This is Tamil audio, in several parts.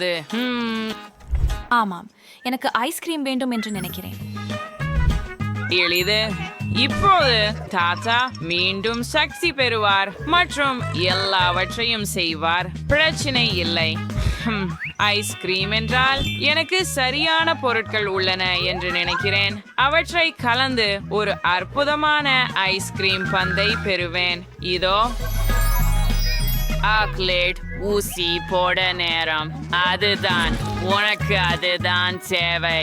அது ஆமாம், எனக்கு ஐஸ்கிரீம் வேண்டும் என்று நினைக்கிறேன். எளிது. இப்போது தாத்தா மீண்டும் சக்தி பெறுவார் மற்றும் எல்லாவற்றையும் செய்வார். பிரச்சனை இல்லை. ஐஸ்கிரீம் என்றால் எனக்கு சரியான பொருட்கள் உள்ளன என்று நினைக்கிறேன். அவற்றை கலந்து ஒரு அற்புதமான ஐஸ்கிரீம் பந்தை பெறுவேன். இதோ சாக்லேட் ஊசி போட நேரம். அதுதான் உனக்கு அதுதான் தேவை.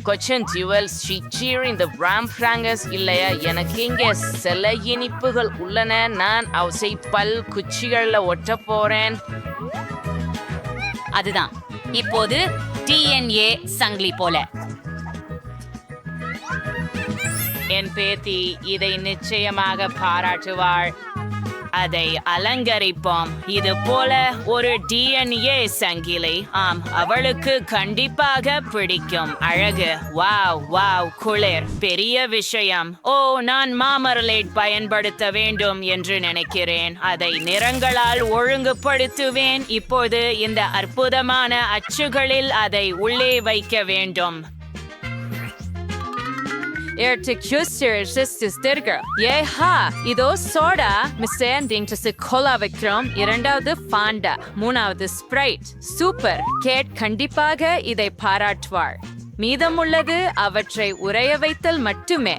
கொச்சன் ஜுவல்ஸ் இந்த ராம்ஃப்ராங்கஸ் இல்லையா? எனக்கு இங்கே சில இனிப்புகள் உள்ளன. நான் அவசை பல் குச்சிகள்ல ஒட்ட போறேன். அதுதான் இப்போது டிஎன்ஏ சங்கிலி போல. என் பேத்தி இதை நிச்சயமாக பாராட்டுவாள். அதை அலங்கரிப்போம். இது போல ஒரு டிஎன்ஏ சங்கிலி. ஆம், அவளுக்கு கண்டிப்பாக பிடிக்கும். அழகு. வாவ் வாவ், குளிர். பெரிய விஷயம். ஓ, நான் மாமரலேட் பயன்படுத்த வேண்டும் என்று நினைக்கிறேன். அதை நிறங்களால் ஒழுங்குபடுத்துவேன். இப்போது இந்த அற்புதமான அச்சுகளில் அதை உள்ளே வைக்க வேண்டும். இதோ சோடா கோலா வைக்கிறோம். இரண்டாவது பாண்டா, மூணாவது ஸ்ப்ரைட். சூப்பர். கேட் கண்டிப்பாக இதை பாராட்டுவார். மீதமுள்ளது அவற்றை உறைய வைத்தல் மட்டுமே.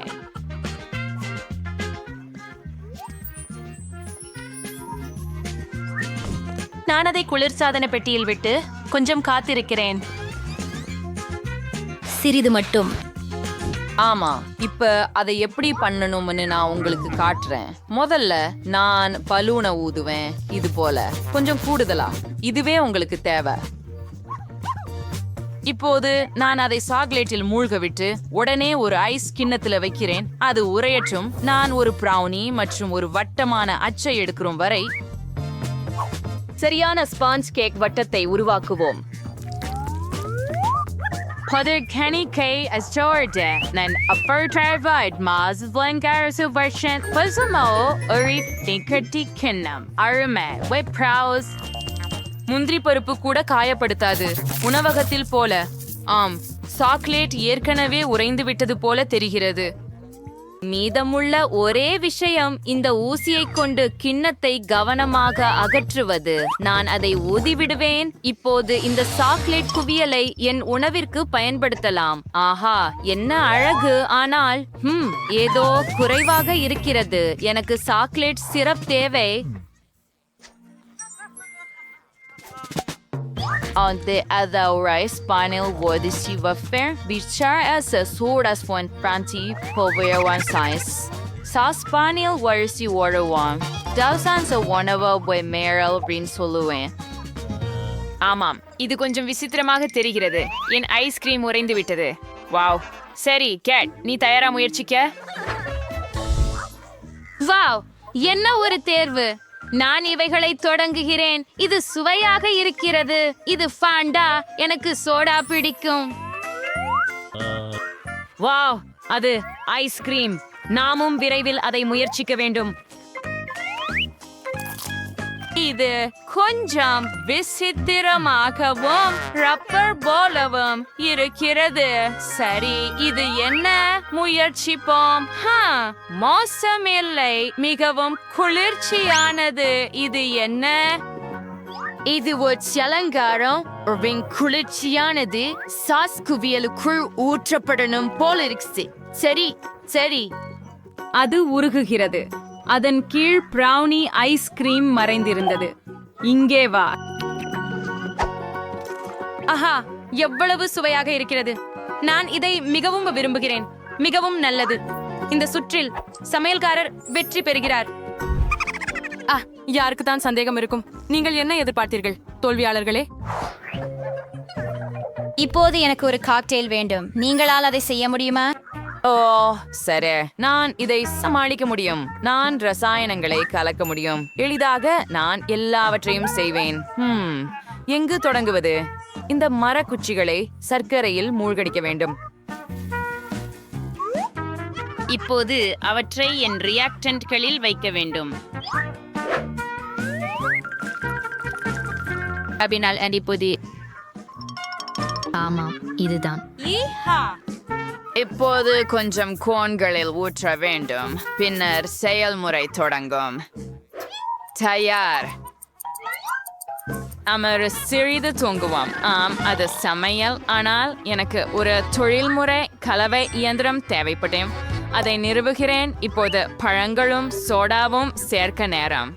நான் அதை குளிர்சாதன பெட்டியில் விட்டு கொஞ்சம் காத்திருக்கிறேன். சிறிது மட்டும். ஆமா, இப்ப அதை எப்படி பண்ணணும்னு நான் உங்களுக்கு காட்டுறேன். முதல்ல நான் பலூனை ஊதுவேன். இது போல கொஞ்சம் கூடுதலா. இதுவே உங்களுக்கு தேவை. இப்போது நான் அதை சாக்லேட்டில் மூழ்க விட்டு உடனே ஒரு ஐஸ் கிண்ணத்துல வைக்கிறேன். அது உரையற்றும். நான் ஒரு ப்ரௌனி மற்றும் ஒரு வட்டமான அச்சை எடுக்கிறோம் வரை சரியான ஸ்பாஞ்ச் கேக் வட்டத்தை உருவாக்குவோம். முந்திரி பருப்பு கூட காயப்படுத்தாது. உணவகத்தில் போல. ஆம், சாக்லேட் ஏற்கனவே உறைந்து விட்டது போல தெரிகிறது. மீதமுள்ள ஒரே விஷயம் இந்த ஊசியை கொண்டு கிண்ணத்தை கவனமாக அகற்றுவது. நான் அதை ஊதிவிடுவேன். இப்போது இந்த சாக்லேட் குவியலை என் உணவிற்கு பயன்படுத்தலாம். ஆஹா, என்ன அழகு. ஆனால் ஏதோ குறைவாக இருக்கிறது. எனக்கு சாக்லேட் சிரப் தேவை. On the other rice panel was the silver fair, which as a sword as one pranty over one size. Sauce panel was the water one. Thousands of wonderful by Meryl Bryn Soluen. ஆமாம், இது கொஞ்சம் விசித்திரமாக தெரிகிறது. என் ஐஸ்கிரீம் உறைந்து விட்டது. வாவ். சரி கேட், நீ தயாரா முயற்சிக்க? வாவ், என்ன ஒரு தேர்வு. நான் இவைகளை தொடங்குகிறேன். இது சுவையாக இருக்கிறது. இது ஃபாண்டா. எனக்கு சோடா பிடிக்கும். வாவ், அது ஐஸ்கிரீம். நாமும் விரைவில் அதை முயற்சிக்க வேண்டும். இது கொஞ்சம் விசித்திரமாகவும் ரப்பர் போலவும் இருக்கிறது. சரி, இது என்ன? முயற்சிப்போம். மோசமில்லை. மிகவும் குளிர்ச்சியானது. இது என்ன? இது ஒரு அலங்காரம். குளிர்ச்சியானது. சாஸ் குவியலுக்குள் ஊற்றப்படணும் போல இருக்கு. சரி சரி. அது உருகுகிறது. அதன் கீழ் ப்ரௌனி ஐஸ்கிரீம் மறைந்திருந்தது. இங்கே வா. ஆஹா, எவ்வளவு சுவையாக இருக்கிறது. நான் இதை மிகவும் விரும்புகிறேன். மிகவும் நல்லது. இந்த சுற்றில் சமையல்காரர் வெற்றி பெறுகிறார். யாருக்கு தான் சந்தேகம் இருக்கும்? நீங்கள் என்ன எதிர்பார்த்தீர்கள் தோல்வியாளர்களே? இப்போது எனக்கு ஒரு காக்டெயில் வேண்டும். நீங்களால் அதை செய்ய முடியுமா? ஓ சரி, நான் இதை சமாளிக்க முடியும். நான் ரசாயனங்களை கலக்க முடியும். எளிதாக நான் எல்லாவற்றையும் செய்வேன். எங்கு தொடங்குவது? இந்த மரக்குச்சிகளை சர்க்கரையில் மூழ்கடிக்க வேண்டும். இப்போது அவற்றை என் ரியாக்டன்ட்களில் வைக்க வேண்டும். அபினால் அடிப்பது. ஆமாம், இதுதான். இப்போது கொஞ்சம் கோன்களில் ஊற்ற வேண்டும். பின்னர் செயல்முறை தொடங்கும். தயார். அமர் சிறிது தூங்குவோம். அது சமையல். ஆனால் எனக்கு ஒரு தொழில்முறை கலவை இயந்திரம் தேவைப்படும். அதை நிறுவுகிறேன். இப்போது பழங்களும் சோடாவும் சேர்க்க நேரம்.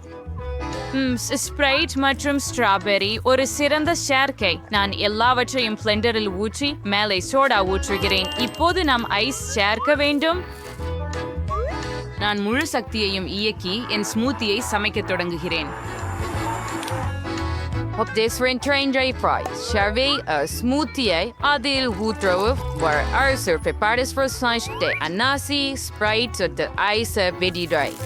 ஸ்ப்ரைட் மற்றும் ஸ்ட்ராபெரி ஒரு சிறந்த சேர்க்கை. நான் எல்லாவற்றையும் பிளெண்டரில் ஊற்றி மேலே சோடா ஊற்றுகிறேன். இப்போது நாம் ஐஸ் சேர்க்க வேண்டும். நான் முழு சக்தியையும் இயக்கி என் ஸ்மூத்தியை சமைக்க தொடங்குகிறேன். ஸ்மூத்தியை அதில் ஊற்றவும். அன்னாசி ஸ்ப்ரைட் ஐஸ் வெடிடாய்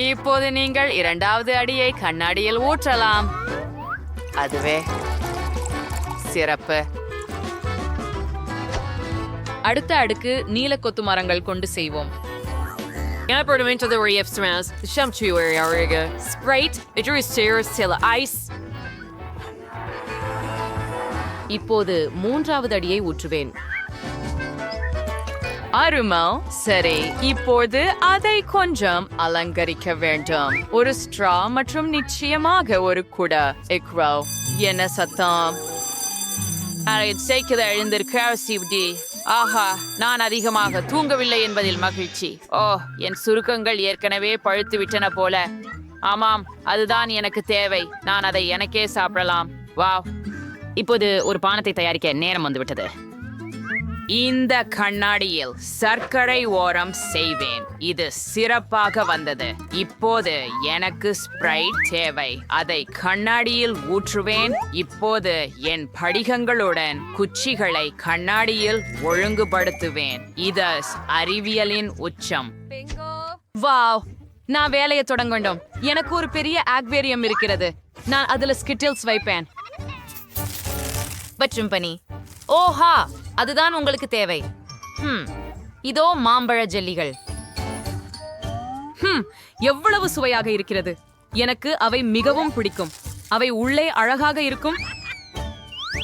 இப்போது நீங்கள் இரண்டாவது அடியை கண்ணாடியில் ஊற்றலாம். அதுவே சிறப்பு. அடுத்த அடுக்கு நீல கொத்து மரங்கள் கொண்டு செய்வோம். இப்போது மூன்றாவது அடியை ஊற்றுவேன். அருமா. சரி, இப்போது அதை கொஞ்சம் அலங்கரிக்க வேண்டும். ஒரு ஸ்ட்ரா மற்றும் நிச்சயமாக ஒரு குட. என்ன சத்தம்? ஆஹா, நான் அதிகமாக தூங்கவில்லை என்பதில் மகிழ்ச்சி. என் சுருக்கங்கள் ஏற்கனவே பழுத்து விட்டன போல. ஆமாம், அதுதான் எனக்கு தேவை. நான் அதை எனக்கே சாப்பிடலாம். வாவ். இப்போது ஒரு பானத்தை தயாரிக்க நேரம் வந்துவிட்டது. இந்த கண்ணாடியில் சர்க்கரை ஓரம் செய்வேன். இது சிறப்பாக வந்தது. இப்போது எனக்கு ஸ்ப்ரைட் தேவை. அதை கண்ணாடியில் ஊற்றுவேன். இப்போது என் படிகங்களுடன் குச்சிகளை கண்ணாடியில் ஒழுங்குபடுத்துவேன். இது அறிவியலின் உச்சம். வாவ், நான் வேலையை தொடங்க வேண்டும். எனக்கு ஒரு பெரிய ஆக்வேரியம் இருக்கிறது. நான் அதுல ஸ்கிட்டில்ஸ் வைப்பேன். பச்சும் பனி. ஓஹா, அதுதான் உங்களுக்கு தேவை. இதோ மாம்பழ ஜெல்லிகள். எவ்வளவு சுவையாக இருக்கிறது. எனக்கு அவை மிகவும் பிடிக்கும். அவை உள்ளே அழகாக இருக்கும்.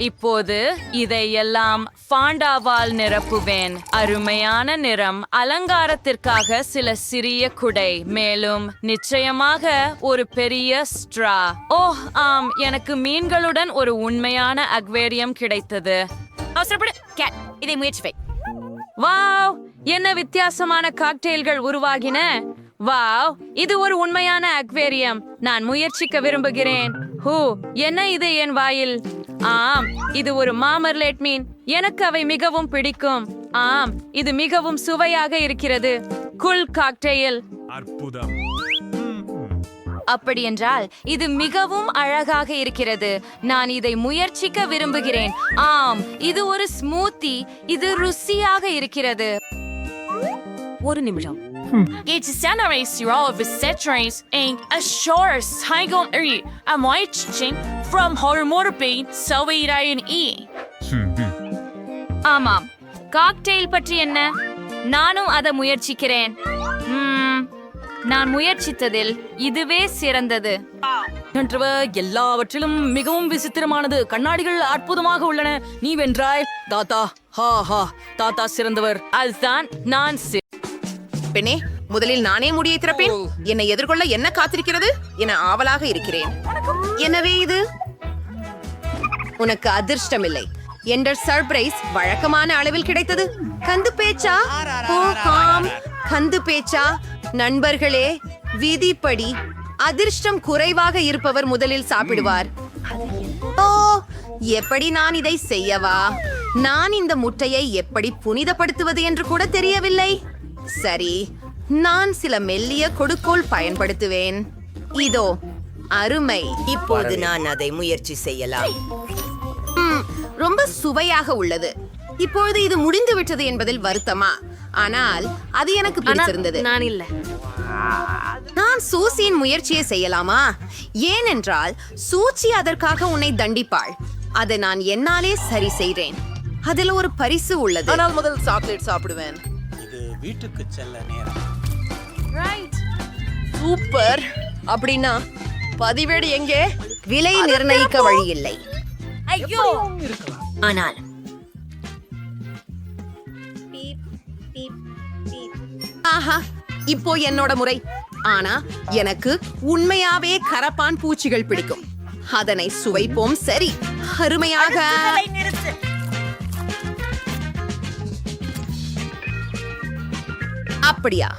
இப்போது இதையெல்லாம் ஃபாண்டாவால் நிரப்புவேன். அருமையான நிறம். அலங்காரத்திற்காக சில சிறிய குடை. மேலும் நிச்சயமாக ஒரு பெரிய ஸ்ட்ரா. ஆம், எனக்கு மீன்களுடன் ஒரு உண்மையான அக்வேரியம் கிடைத்தது. இதை முயற்சி. வாவ், என்ன வித்தியாசமான காக்டெயில்கள் உருவாகின. வாவ், இது ஒரு உண்மையான அக்வேரியம். நான் முயற்சிக்க விரும்புகிறேன். என்ன இது என் வாயில்? ஆம், இது ஒரு மாமர்லேட் மீன். எனக்கு அவை மிகவும் பிடிக்கும். ஆம், இது மிகவும் சுவையாக இருக்கிறது. குல் காக்டெயில். அற்புதம். அப்படியென்றால் இது மிகவும் அழகாக இருக்கிறது. நான் இதை முயற்சிக்க விரும்புகிறேன். ஆம், இது ஒரு ஸ்மூத்தி. இது ருசியாக இருக்கிறது. ஒரு நிமிடம். ஆமாம், காக்டெயில் பற்றி என்ன? நானும் அதை முயற்சிக்கிறேன். நான் முயற்சித்ததில் இதுவே சிறந்தது. எல்லாவற்றிலும் மிகவும் விசித்திரமானது. கண்ணாடிகள் அற்புதமாக உள்ளன. நீ வென்றாய் தாத்தா. தாத்தா சிறந்தவர். அதுதான் நான். பெண்ணே, முதலில் நானே முடியை திறப்பேன். என்னை எதிர்கொள்ள என்ன காத்திருக்கிறது என ஆவலாக இருக்கிறேன். எனவே இது உனக்கு அதிர்ஷ்டமில்லை. என்ற சர்ப்ரைஸ் வழக்கமான அளவில் கிடைத்தது. கந்து பேச்சா? கந்து பேச்சா? நண்பர்களே, விதிப்படி அதிர்ஷ்டம் குறைவாக இருப்பவர் முதலில் சாப்பிடுவார். எப்படி நான் இதை செய்யவா? நான் இந்த முட்டையை எப்படி புனிதப்படுத்துவது என்று கூட தெரியவில்லை. சரி, நான் சில மெல்லிய கொடுக்கோல் பயன்படுத்துவேன். இதோ, அருமை. இப்போது நான் அதை முயற்சி செய்யலாம். ரொம்ப சுவையாக உள்ளது. இப்பொழுது இது முடிந்து விட்டது என்பதில் வருத்தமா? ஆனால் அது எனக்கு பிடித்திருந்தது. நான் சூசியின் முயற்சியை செய்யலாமா? ஏனென்றால் சூச்சி அதற்காக உன்னை தண்டிப்பாள். அதை நான் என்னாலே சரி செய்றேன். அதில் ஒரு பரிசு உள்ளது. ஆனால் முதல் சாக்லேட் சாப்பிடுவேன். இது வீட்டுக்கு செல்ல நேரம். சூப்பர். அப்படின்னா பதிவேடு எங்கே? விலை நிர்ணயிக்க வழியில்லை. ஆனால் ஆஹா, இப்போ என்னோட முறை. ஆனா எனக்கு உண்மையாவே கரப்பான் பூச்சிகள் பிடிக்கும். அதனை சுவைப்போம். சரி, அருமையாக. அப்படியா?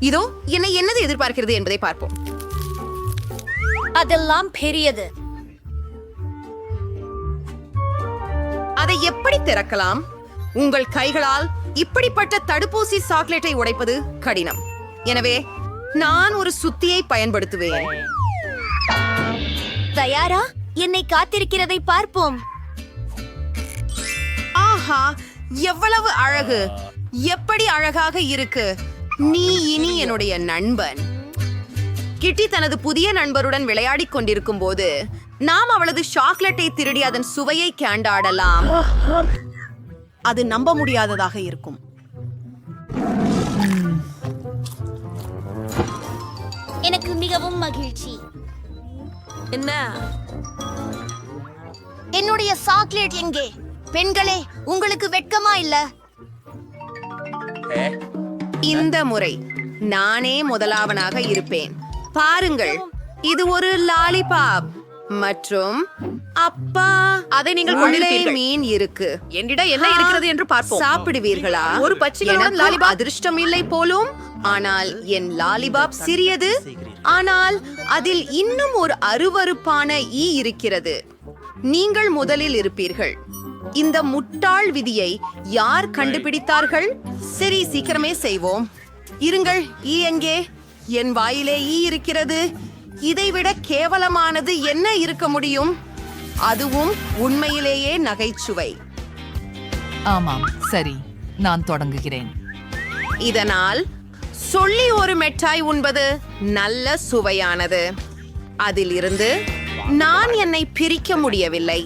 இதோ என்னை என்னது எதிர்பார்க்கிறது என்பதை பார்ப்போம். அதெல்லாம் பெரியது. அதை எப்படி திறக்கலாம்? உங்கள் கைகளால் இப்படிப்பட்ட தடுப்பூசி சாக்லேட்டை உடைப்பது கடினம். எனவே நான் ஒரு சுத்தியை பயன்படுத்துவேன். தயாரா? என்னை காத்திருக்கிறதை பார்ப்போம். ஆஹா, எவ்வளவு அழகு! எப்படி அழகாக இருக்கு! நீ இனி என்னுடைய நண்பன். கிட்டி தனது புதிய நண்பருடன் விளையாடிக் கொண்டிருக்கும் போது நாம் அவளது சாக்லேட்டை திருடி அதன் சுவையை கேண்டாடலாம். அது நம்ப முடியாததாக இருக்கும். எனக்கு மிகவும் மகிழ்ச்சி. என்ன? என்னுடைய சாக்லேட் எங்கே? பெண்களே, உங்களுக்கு வெட்கமா இல்ல? இந்த முறை நானே முதலாவனாக இருப்பேன். பாருங்கள், இது ஒரு லாலிபாப் மற்றும் அப்பா, அதை நீங்கள் கொண்டிருப்பீர்கள். மீன் இருக்கு. என்னிடம் என்ன இருக்கிறது என்று பார்ப்போம். சாப்பிடுவீர்களா? ஒரு பச்சைகளுடன் லாலிபாப். அதிர்ஷ்டம் இல்லை போலும். ஆனால் என் லாலிபாப் சிறியது. ஆனால் அதில் இன்னும் ஒரு அருவருப்பான ஈ இருக்கிறது. நீங்கள் முதலில் இருப்பீர்கள். இந்த முட்டாள் விதியை யார் கண்டுபிடித்தார்கள்? சரி, சீக்கிரமே செய்வோம். இருங்கள், ஈ எங்கே? என் வாயிலே ஈ இருக்கிறது. இதைவிட கேவலமானது என்ன இருக்க முடியும்? அதுவும் உண்மையிலேயே நகைச்சுவை. ஆமாம், சரி, நான் தொடங்குகிறேன். இதனால் சொல்லி ஒரு மிட்டாய் உண்பது நல்ல சுவையானது. அதிலிருந்து நான் என்னை பிரிக்க முடியவில்லை.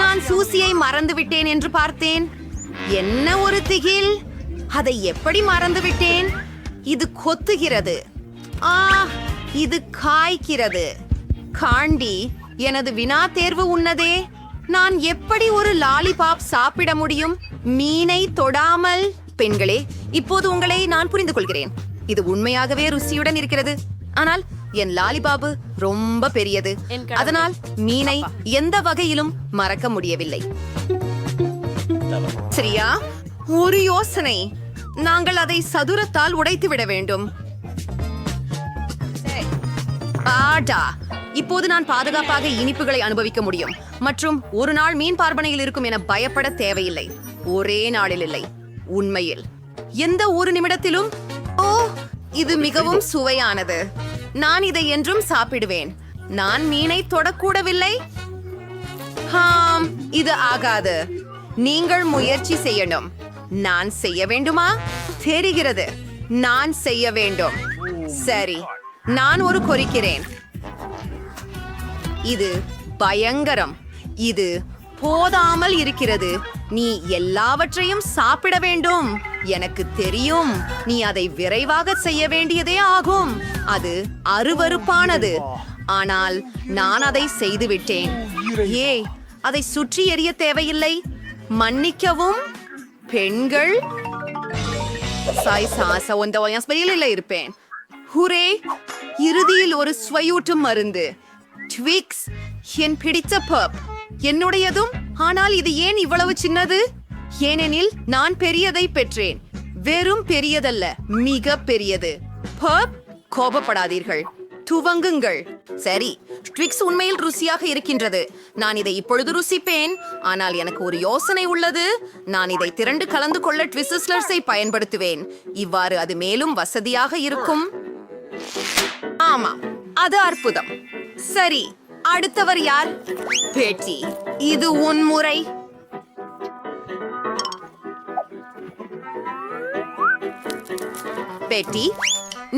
நான் சூசியை மறந்துவிட்டேன் என்று பார்த்தேன். என்ன ஒரு திகில்! அதை எப்படி மறந்துவிட்டேன்? இது கொத்துகிறது. ஆ, இது காய்க்கிறது. காண்டி, எனது வினா தேர்வு உன்னதே. நான் எப்படி ஒரு லாலிபாப் சாப்பிட முடியும் மீனை தொடாமல்? பெண்களே, இப்போது உங்களை நான் புரிந்து கொள்கிறேன். இது உண்மையாகவே ருசியுடன் இருக்கிறது. ஆனால் என் லாலிபாபு ரொம்ப பெரியது. அதனால் மீனை எந்த வகையிலும் மறக்க முடியவில்லை. சரியா? ஒரு யோசனை. நாங்கள் அதை சதுரத்தால் உடைத்து விட வேண்டும். ஆடா, இப்போது நான் பாதுகாப்பாக இனிப்புகளை அனுபவிக்க முடியும் மற்றும் ஒரு நாள் மீன் பார்ப்பனையில் இருக்கும் என பயப்பட தேவையில்லை. ஒரே நாளில் இல்லை, உண்மையில் எந்த ஒரு நிமிடத்திலும். ஓ, இது மிகவும் சுவையானது. நான் இதை என்றும் சாப்பிடுவேன். நான் மீனை தொடக்கூடவில்லை. ஹாம், இது ஆகாது. நீங்கள் முயற்சி செய்யணும். நான் செய்ய வேண்டுமா? தெரிகிறது, நான் செய்ய வேண்டும். சரி, நான் ஒரு கொறிக்கிறேன். இது பயங்கரம். இது போதாமல் இருக்கிறது. நீ எல்லாவற்றையும் சாப்பிட வேண்டும். எனக்கு தெரியும், நீ அதை விரைவாக செய்ய வேண்டியதே ஆகும். அது அருவருப்பானது. ஆனால் நான் அதை செய்துவிட்டேன். ஏய், அதை சுற்றி எறிய தேவையில்லை. மன்னிக்கவும் பெண்கள். இருப்பேன். ஹுரே! இறுதியில் ஒரு சுவையூட்டும் மருந்து. ட்விக்ஸ், என் பிடித்த பப். என்னுடையதும். ஆனால் இது ஏன் இவ்வளவு சின்னது? ஏனெனில் நான் பெரியதை பெற்றேன். வெறும் பெரியதல்ல, மிக பெரியது. பப், கோபப்படாதீர்கள், துவங்குங்கள். சரி, ட்விக்ஸ் உண்மையில் ருசியாக இருக்கின்றது. நான் இதை இப்பொழுது ருசிப்பேன். ஆனால் எனக்கு ஒரு யோசனை உள்ளது. நான் இதை திரண்டு கலந்து கொள்ள ட்விஸ்லர்ஸை பயன்படுத்துவேன். இவ்வாறு அது மேலும் வசதியாக இருக்கும். ஆமாம், அது அற்புதம். சரி, அடுத்தவர் யார்? பேட்டி, இது உன் முறை. பேட்டி,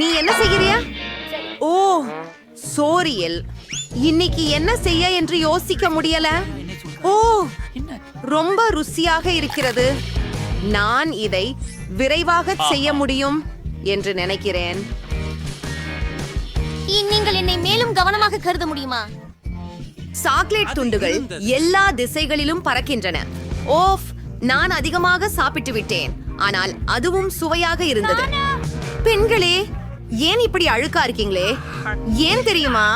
நீ என்ன செய்கிறியா? ஓ, சோரியல். இன்னைக்கு என்ன செய்ய என்று யோசிக்க முடியல. ஓ, ரொம்ப ருசியாக இருக்கிறது. நான் இதை விரைவாக செய்ய முடியும். என்று நினைக்கிறேன். நீங்கள் என்னை மேலும் கவனமாக கருத முடியுமா? சாக்லேட் துண்டுகள் எல்லா திசைகளிலும் பறக்கின்றன. ஓஃப், நான் அதிகமாக சாப்பிட்டு விட்டேன், ஆனால் அதுவும் சுவையாக இருந்தது. பெண்களே, ஏன் இப்படி அழுக்கா இருக்கீங்களே? ஏன் தெரியுமா?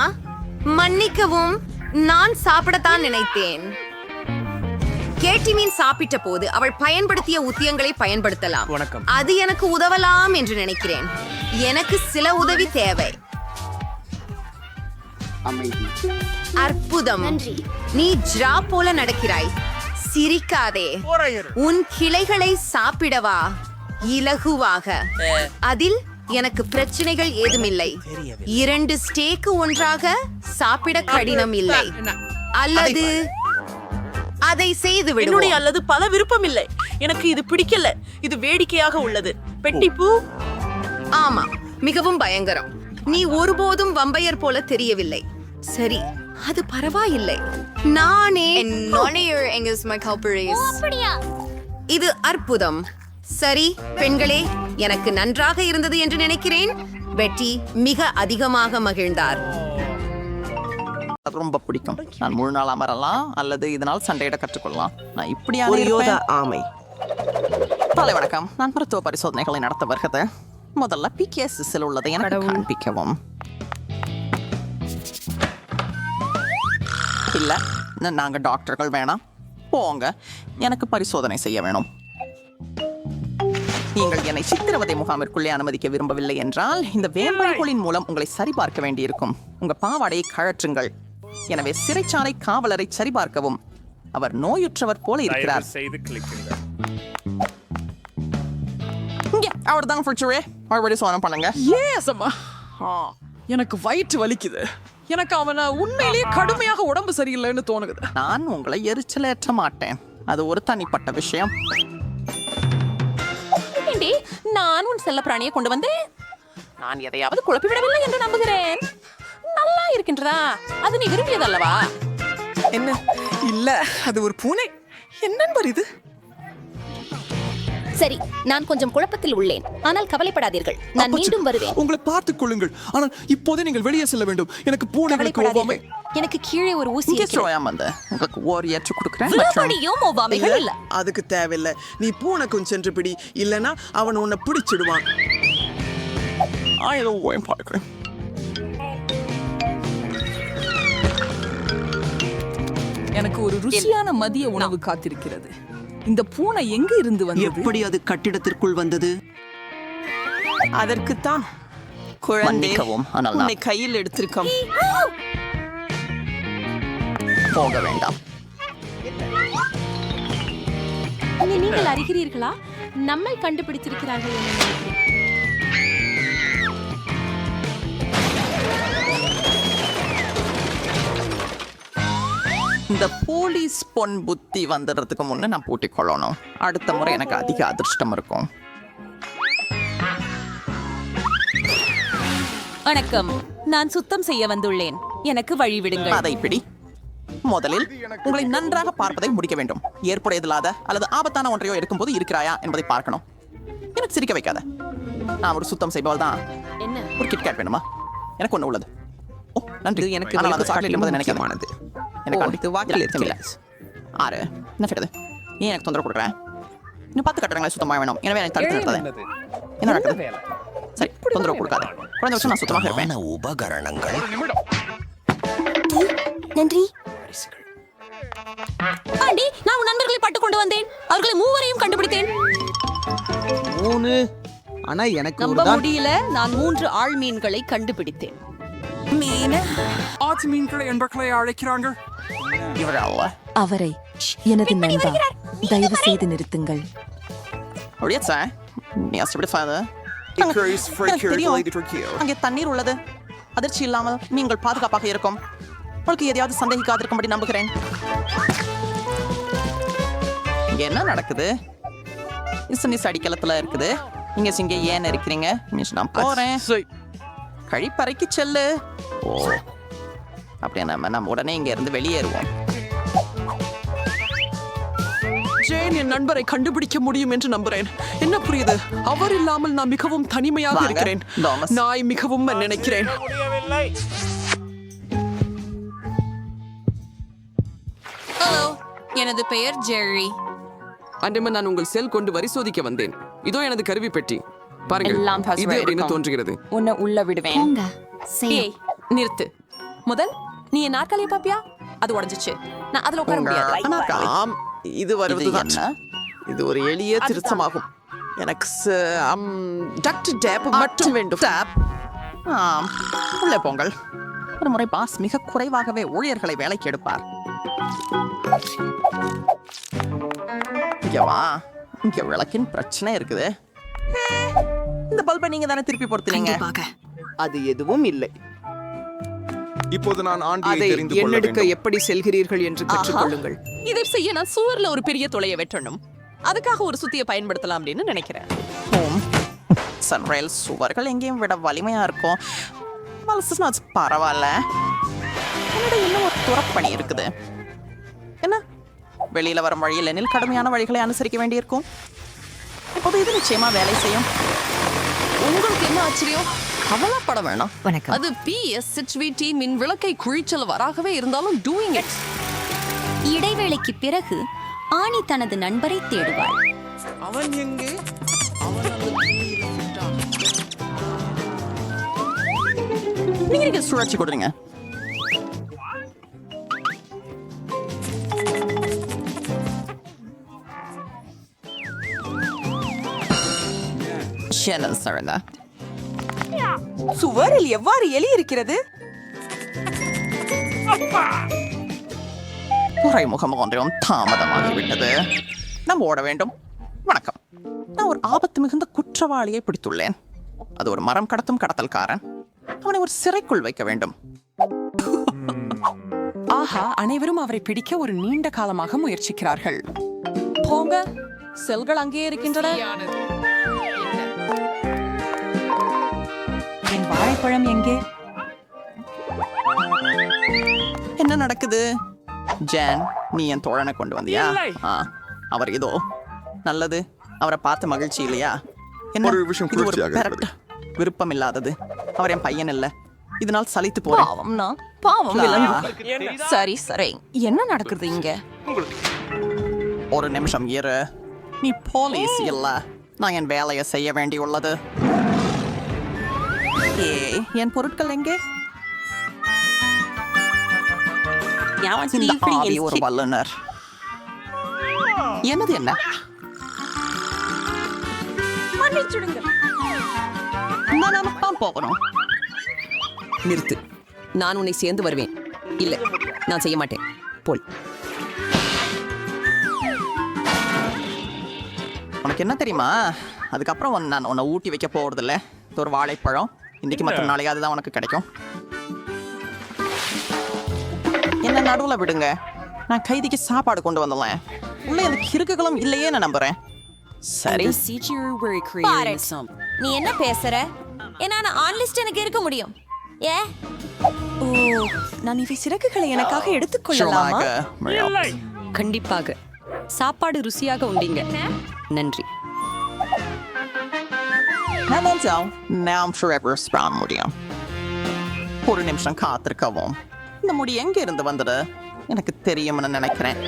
மன்னிக்கவும், நான் சாப்பிடத்தான் நினைத்தேன். கேட்டி மீன் சாப்பிட்ட போது அவள் பயன்படுத்திய உத்தியங்களை பயன்படுத்தலாம். அது எனக்கு உதவலாம் என்று நினைக்கிறேன். எனக்கு சில உதவி தேவை. அற்புதம், நீ ஜ்ரா போல நடக்கிறாய். சிரிக்காதே. உன் கிளைகளை சாப்பிடவா? இலகுவாக. அதில் எனக்கு பிரச்சனைகள் ஏதுமில்லை. 2 ஸ்டேக்கு ஒன்றாக சாப்பிட கடினம் இல்லை. அல்லது அதை செய்து என்னுடைய விடுவோம். அல்லது பல விருப்பம் இல்லை. எனக்கு இது பிடிக்கல. இது வேடிக்கையாக உள்ளது. பெட்டிப்பூ. ஆமா, மிகவும் பயங்கரம். நீ ஒருபோதும் வம்பையர் போல தெரியவில்லை. சரி, அது பரவாயில்லை. நானே இது அற்புதம். சரி பெண்களே, எனக்கு நன்றாக இருந்தது என்று நினைக்கிறேன். பெட்டி மிக அதிகமாக மகிழ்ந்தார். ரொம்ப பிடிக்கும். நான் முழு நாள் அமரலாம் அல்லது இதனால் சண்டையிட கற்றுக்கொள்ளலாம். நான் இப்படியா ஒரு யோதா ஆமை. காலை வணக்கம். நான் மருத்துவ பரிசோதனைகளை நடத்த வருகிறது. முதல்ல பிகேஎஸ்ஸில் உள்ளதை எனக்கு காண்பிக்கவும். இல்ல, நாங்க டாக்டர்கள் வேணாம். போங்க, எனக்கு பரிசோதனை செய்ய வேணும். நீங்கள் என்னை சித்திரவதை முகாமிற்குள்ளே அனுமதிக்க விரும்பவில்லை என்றால் இந்த வேம்பல்களின் மூலம் உங்களை சரிபார்க்க வேண்டியிருக்கும். உங்க பாவாடையை கழற்றுங்கள். எனவே சிறைச்சாலை காவலரை சரிபார்க்கவும். அவர் நோயுற்றவர் போல இருக்கிறார். இங்கே அவர் தான் மறுபடியும் சோதனை பண்ணுங்க. எனக்கு வயிற்று வலிக்குது. எனக்கு அவனை உண்மையிலேயே கடுமையாக உடம்பு சரியில்லைன்னு தோணுது. நான் உங்களை எரிச்சலேற்ற மாட்டேன். அது ஒரு தனிப்பட்ட விஷயம். நான் உன் செல்ல பிராணியை கொண்டு வந்தேன். நான் எதையாவது குழப்பிவிடவில்லை என்று நம்புகிறேன். நல்லா இருக்கின்றதா? அது நீ விரும்பியதல்லவா? என்ன? இல்ல, அது ஒரு பூனை. என்ன நண்பர் இது? சரி, நான் கொஞ்சம் குழப்பத்தில் உள்ளேன். ஆனால் கவலைப்படாதீர்கள், நான் மீண்டும் வருவேன். உங்களை பார்த்துக் கொள்ளுங்கள். ஆனால் இப்போதே நீங்கள் வெளியே செல்ல வேண்டும். எனக்கு பூனைகளுக்கு ஒவ்வாமை. எனக்கு கீழே ஒரு ஊசி இங்கே ஸ்லோயாம் வந்து உங்களுக்கு ஓர் ஏற்று கொடுக்குறேன். மறுபடியும் ஒவ்வாமைகள் இல்ல. அதுக்கு தேவையில்லை. நீ பூனைக்கும் சென்று பிடி, இல்லனா அவன் உன்னை பிடிச்சிடுவான். ஏதோ ஓயம் பார்க்கிறேன். எனக்கு ஒரு ருசியான மதிய உணவு காத்திருக்கிறது. இந்த பூனை எங்க இருந்து வந்தது? எப்படி அது கட்டிடத்திற்குள் வந்தது? அதற்குத்தான் குழந்தை மன்னிக்கவும், ஆனால் நான் உன்னை கையில் எடுத்திருக்கோம். போக வேண்டாம். நீங்கள் அறிகிறீர்களா? நம்மை கண்டுபிடித்திருக்கிறார்கள் என்று நினைக்கிறேன். இந்த போலீஸ் பொன் புத்தி வந்துடுறதுக்கு முன்னே நான் பூட்டிக் கொள்ளணும். அடுத்த முறை எனக்கு அதிக அதிர்ஷ்டம் இருக்கும். வணக்கம், நான் சுத்தம் செய்ய வந்துள்ளேன். எனக்கு வழிவிடுங்கள். அதை பிடி. முதலில் உங்களை நன்றாக பார்ப்பதை முடிக்க வேண்டும். ஏற்புடையதில்லாத அல்லது ஆபத்தான ஒன்றையோ எடுக்கும்போது இருக்கிறாயா என்பதை பார்க்கணும். எனக்கு சிரிக்க வைக்காத. நான் ஒரு சுத்தம் செய்பவள் தான். என்ன? ஒரு கிட்கேட் வேணுமா? எனக்கு ஒன்று உள்ளது. ஓ, நன்றி. எனக்கு ஆனால் அது சாக்லேட் என்பதை நினைக்காதே. எனக்கு ஓ, அடித்து வாக்கில் இல்லை. ஆறு என்ன செய்யறது? ஏன் எனக்கு தொந்தரவு கொடுக்குறேன்? இன்னும் 10 கட்டடங்களை சுத்தமாக வேணும். எனவே எனக்கு தடுத்து நிறுத்தாதே. என்ன நடக்குது? சரி, தொந்தரவு கொடுக்காத. குறைந்த வருஷம் நான் சுத்தமாக இருப்பேன். உபகரணங்கள். நன்றி. ஆண்டி, நான் உன் நண்பர்களை பட்டு கொண்டு வந்தேன். அவர்களை மூவரையும் கண்டுபிடித்தேன். 3. ஆனா எனக்கு நம்ப முடியல. நான் 3 ஆள் மீன்களை கண்டுபிடித்தேன். ஆற்று மீன்களை என்பர்களை அழைக்கிறாங்க. இவர் அல்ல. அவரை எனது நண்பா, தயவு செய்து நிறுத்துங்கள். அப்படியே சார், நீ அசைப்படி சார். அங்கே தண்ணீர் உள்ளது. அதிர்ச்சி இல்லாமல் நீங்கள் பாதுகாப்பாக இருக்கும். உங்களுக்கு எதையாவது சந்தேகிக்காதிருக்கும்படி நம்புகிறேன். இங்க என்ன நடக்குது? இசனிஸ் அடிக்கலத்துல இருக்குது. நீங்க இங்க ஏன் இருக்கிறீங்க? நான் போறேன். கழிப்பறைக்கு செல்லு. ஓ, அப்படியே நம்ம உடனே இங்க இருந்து வெளியேறுவோம். ஜேன் என் நண்பரை கண்டுபிடிக்க முடியும் என்று நம்புறேன். என்ன புரியுது? அவர் இல்லாமல் நான் மிகவும் தனிமையாக வாங்க, இருக்கிறேன். தாமஸ். நாய் மிகவும் நினைக்கிறேன். ஹலோ, எனது பெயர் ஜெர்ரி. அன்றைய நான் உங்கள் செல் கொண்டு பரிசோதிக்க வந்தேன். இதோ எனது கருவி பெட்டி. பாருங்கள், எல்லாம் password இது அப்படின்னு இருக்கும். தோன்றுகிறது. உன்னை உள்ள விடுவேன். ஏய், நிறுத்து. முதல் நீ என் நாற்காலியை பாப்பியா? அது உடைஞ்சிச்சு. நான் அதுல உட்கார முடியாது. நாற்காலி. ஆம், இது வருவதுதான். இது என்ன? இது ஒரு எளிய திருத்தமாகும். எனக்கு டாக்டர் டேப் மட்டும் வேண்டும். ஆம், உள்ளே போங்கள். ஒரு முறை பாஸ் மிக குறைவாகவே ஊழியர்களை வேலைக்கு எடுப்பார். இங்க வா. இங்க விளக்கின் பிரச்சனை இருக்குது. இந்த பல்பை நீங்க தானே திருப்பி பொறுத்துனீங்க. அது எதுவும் இல்லை. இப்போது நான் ஆண்டியை அதை தெரிந்து கொள்ள எண்ணெடுக்க வேண்டும். எப்படி செல்கிறீர்கள் என்று கற்றுக்கொள்ளுங்கள். இதை செய்ய நான் சுவர்ல ஒரு பெரிய துளையை வெட்டணும். அதுக்காக ஒரு சுத்தியை பயன்படுத்தலாம் அப்படின்னு நினைக்கிறேன். ஹோம் சன்ரைல் சுவர்கள் எங்கேயும் விட வலிமையா இருக்கும். மனசு பரவாயில்ல. என்னோட இன்னும் ஒரு துறப்பணி இருக்குது. என்ன வெளியில வரும் வழியில் எனில் கடுமையான வழிகளை அனுசரிக்க வேண்டியிருக்கும். இப்போது இது நிச்சயமா வேலை செய்யும். உங்களுக்கு என்ன ஆச்சரியம்? கவலைப்பட வேணாம். அது PSHVT மின் விளக்கை குழிச்சலவராகவே இருந்தாலும் டூயிங் இட். இடைவேளைக்கு பிறகு ஆனி தனது நண்பரை தேடுவாள். அவன் எங்கே? நீங்க சுழற்சி கொடுங்க. சுவரில் எவ்வாறு எலி இருக்கிறது? துறைமுகம் ஒன்றையும் தாமதமாகிவிட்டது. நாம் ஓட வேண்டும். வணக்கம். நான் ஒரு ஆபத்து மிகுந்த குற்றவாளியை பிடித்துள்ளேன். அது ஒரு மரம் கடத்தும் கடத்தல்காரன். அவனை ஒரு சிறைக்குள் வைக்க வேண்டும். ஆஹா, அனைவரும் அவரை பிடிக்க ஒரு நீண்ட காலமாக முயற்சிக்கிறார்கள். போங்க, செல்கள் அங்கே இருக்கின்றன. என் வாழைப்பழம் எங்கே? என்ன நடக்குது? ஜான், நீ என் தோழனை கொண்டு வந்தியா? அவர் இதோ. நல்லது. அவரை பார்த்த மகிழ்ச்சி இல்லையா? என்ன ஒரு விஷயம் இது ஒரு குளிர்ச்சியாக பெரட். இருக்கிறது. விருப்பம் இல்லாதது. அவர் என் பையன் இல்ல. இதனால் சலித்து போறேன். பாவம் விலங்கு. சரி சரி, என்ன நடக்குது இங்க? ஒரு நிமிஷம் இரு. நீ போலீஸ் இல்ல. நான் என் வேலையை செய்ய வேண்டியுள்ளது. என் பொருட்கள் எங்கே? இந்த ஆவி ஒரு வல்லுனர். என்னது என்ன? நான் போகணும். நிறுத்து. நான் உன்னை சேர்ந்து வருவேன். இல்ல, நான் செய்ய மாட்டேன். போல். உனக்கு என்ன தெரியுமா? அதுக்கப்புறம் நான் உன்னை ஊட்டி வைக்க போறது இல்ல. இது ஒரு வாழைப்பழம். இன்னைக்கு மற்றும் நாளைக்கு அதுதான் உனக்கு கிடைக்கும். என்ன நடுவில் விடுங்க. நான் கைதிக்கு சாப்பாடு கொண்டு வந்துடலாம். உள்ள இந்த கிறுக்குகளும் இல்லையே நான் நம்புறேன். சரி. நீ என்ன பேசுற? ஏன்னா நான் ஆன் லிஸ்ட் எனக்கு இருக்க முடியும். ஏ ஓ, நான் இவை சிறகுகளை எனக்காக எடுத்துக்கொள்ளலாமா? கண்டிப்பாக. சாப்பாடு ருசியாக உண்டீங்க. நன்றி. நாம் முடியும். ஒரு நிமிஷம் காத்திருக்கவும். இந்த முடி எங்க இருந்து வந்தது? எனக்கு தெரியும்னு நினைக்கிறேன்.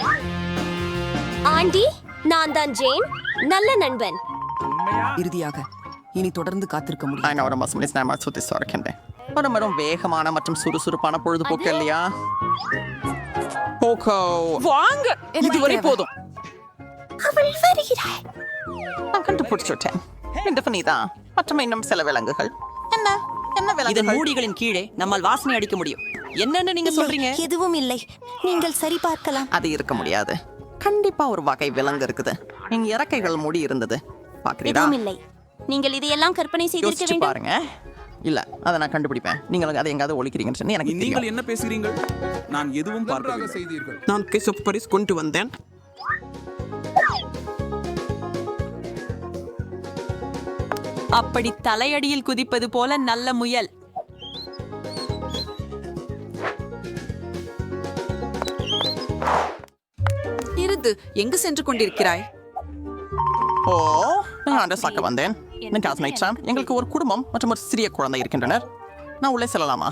ஆண்டி, நான் தான் ஜேன், நல்ல நண்பன். இறுதியாக இனி தொடர்ந்து காத்திருக்க முடியும். நான் ஒரு மசமணி ஸ்நாமா சுத்தி sorக்கின்றேன். ஒரு மரம் வேகமான மற்றும் சுறுசுறுப்பான பொழுதுபோக்கு இல்லையா? போகோ வாங்க, இதுவரை போதும். அவள் வருகிறாள். நான் கண்டுபிடிச்சுட்டேன். இந்த நீதான் மற்றும் இன்னும் சில விலங்குகள். என்ன என்ன இதன் விலங்குகள்? மூடிகளின் கீழே நம்மால் வாசனை அடிக்க முடியும். என்னன்னு நீங்க சொல்றீங்க? எதுவும் இல்லை, நீங்கள் சரி பார்க்கலாம். அது இருக்க முடியாது. கண்டிப்பா ஒரு வகை விலங்கு இருக்குது. இங்க இறக்கைகள் மூடி இருந்தது. பாக்குறீங்களா? எதுவும் இல்லை. நீங்கள் இதையெல்லாம் கற்பனை செய்திருக்க யோசிச்சு வேண்டும். பாருங்க. இல்ல, அதை நான் கண்டுபிடிப்பேன். நீங்கள் அதை எங்காவது ஒழிக்கிறீங்கன்னு சொன்னி எனக்கு நீங்கள் தெரியும். என்ன பேசுகிறீர்கள்? நான் எதுவும் பார்க்கவில்லை. செய்தீர்கள். நான் கேசப் பரிஸ் கொண்டு வந்தேன். அப்படி தலையடியில் குதிப்பது போல நல்ல முயல். நிறுத்து. இப்போது எங்கு சென்று கொண்டிருக்கிறாய்? ஓ, நான் அட்ரஸ் ஆக்க வந்தேன். எங்களுக்கு ஒரு குடும்பம் மற்றும் ஒரு சிறிய குழந்தை இருக்கின்றனர். நான் உள்ளே செல்லலாமா?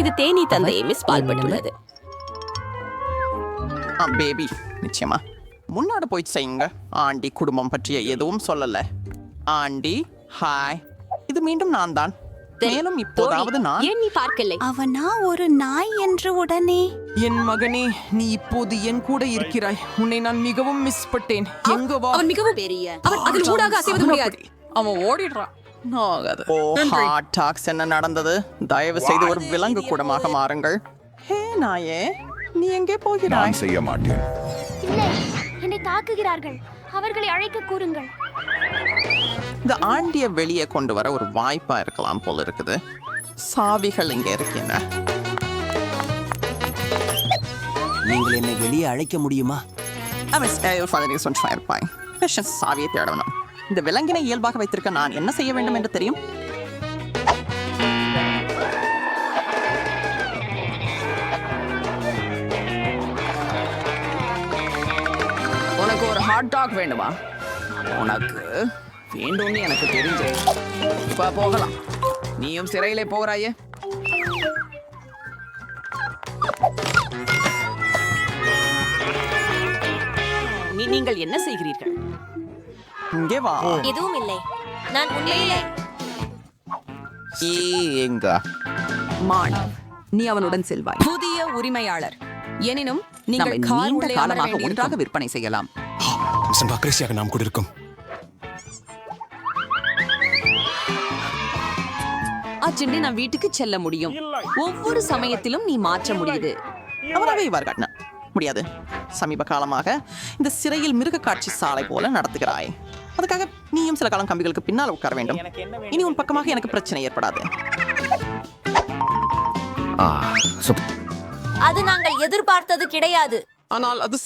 இது தேனி தந்தையை மிஸ் பால்பட்டுள்ளது. பேபி, நிச்சயமா முன்னாடி போய் செய்யுங்க. ஆண்டி குடும்பம் பற்றிய எதுவும் சொல்லல. ஆண்டி, ஹாய், இது மீண்டும் நான் தான். மேலும் இப்போதாவது நான் ஏன் நீ பார்க்கலை? அவனா ஒரு நாய் என்று உடனே என் மகனே, நீ இப்போது என் கூட இருக்கிறாய். உன்னை நான் மிகவும் மிஸ் பட்டேன். எங்க வா? அவன் மிகவும் பெரிய, அவன் அதில் ஊடாக அசைவது முடியாது. அவன் ஓடிடுறான். ஆகாது. ஓ, ஹாட் டாக்ஸ் என்ன நடந்தது? தயவு செய்து ஒரு விலங்கு கூடமாக மாறுங்கள். ஹே நாயே, நீ எங்கே போகிறாய்? செய்ய மாட்டேன். இல்லை, என்னை தாக்குகிறார்கள். அவர்களை அழைக்க கூறுங்கள். இந்த ஆண்டிய வெளியே கொண்டு வர ஒரு வாய்ப்பா இருக்கலாம் போல இருக்குது. சாவிகள் இங்க இருக்கின்றன. நீங்கள் என்னை வெளியே அழைக்க முடியுமா? சாவியை தேடணும். இந்த விலங்கினை இயல்பாக வைத்திருக்க நான் என்ன செய்ய வேண்டும் என்று தெரியும். உனக்கு ஒரு ஹாட் டாக் வேண்டுமா? உனக்கு வேண்டும்னு எனக்கு தெரிஞ்சு. இப்ப போகலாம். நீயும் சிறையிலே போகிறாயே. நீங்கள் என்ன செய்கிறீர்கள்? இங்கே வா. எதுவும் இல்லை. நான் உண்மையிலே எங்க மான், நீ அவனுடன் செல்வாய். புதிய உரிமையாளர். எனினும் நீங்கள் நீண்ட காலமாக ஒன்றாக விற்பனை செய்யலாம். நாம் கூட இருக்கும். அச்சென்று நான் வீட்டுக்கு செல்ல முடியும். ஒவ்வொரு சமயத்திலும் நீ மாற்ற முடியுது. அவராக இவ்வாறு காட்டின முடியாது. சமீப காலமாக இந்த சிறையில் மிருக காட்சி சாலை போல நடத்துகிறாய். அதுக்காக நீயும் சில காலம் கம்பிகளுக்கு பின்னால் உட்கார வேண்டும். இனி உன் பக்கமாக எனக்கு பிரச்சனை ஏற்படாது. அது நாங்கள் எதிர்பார்த்தது கிடையாது. ஆனால் அது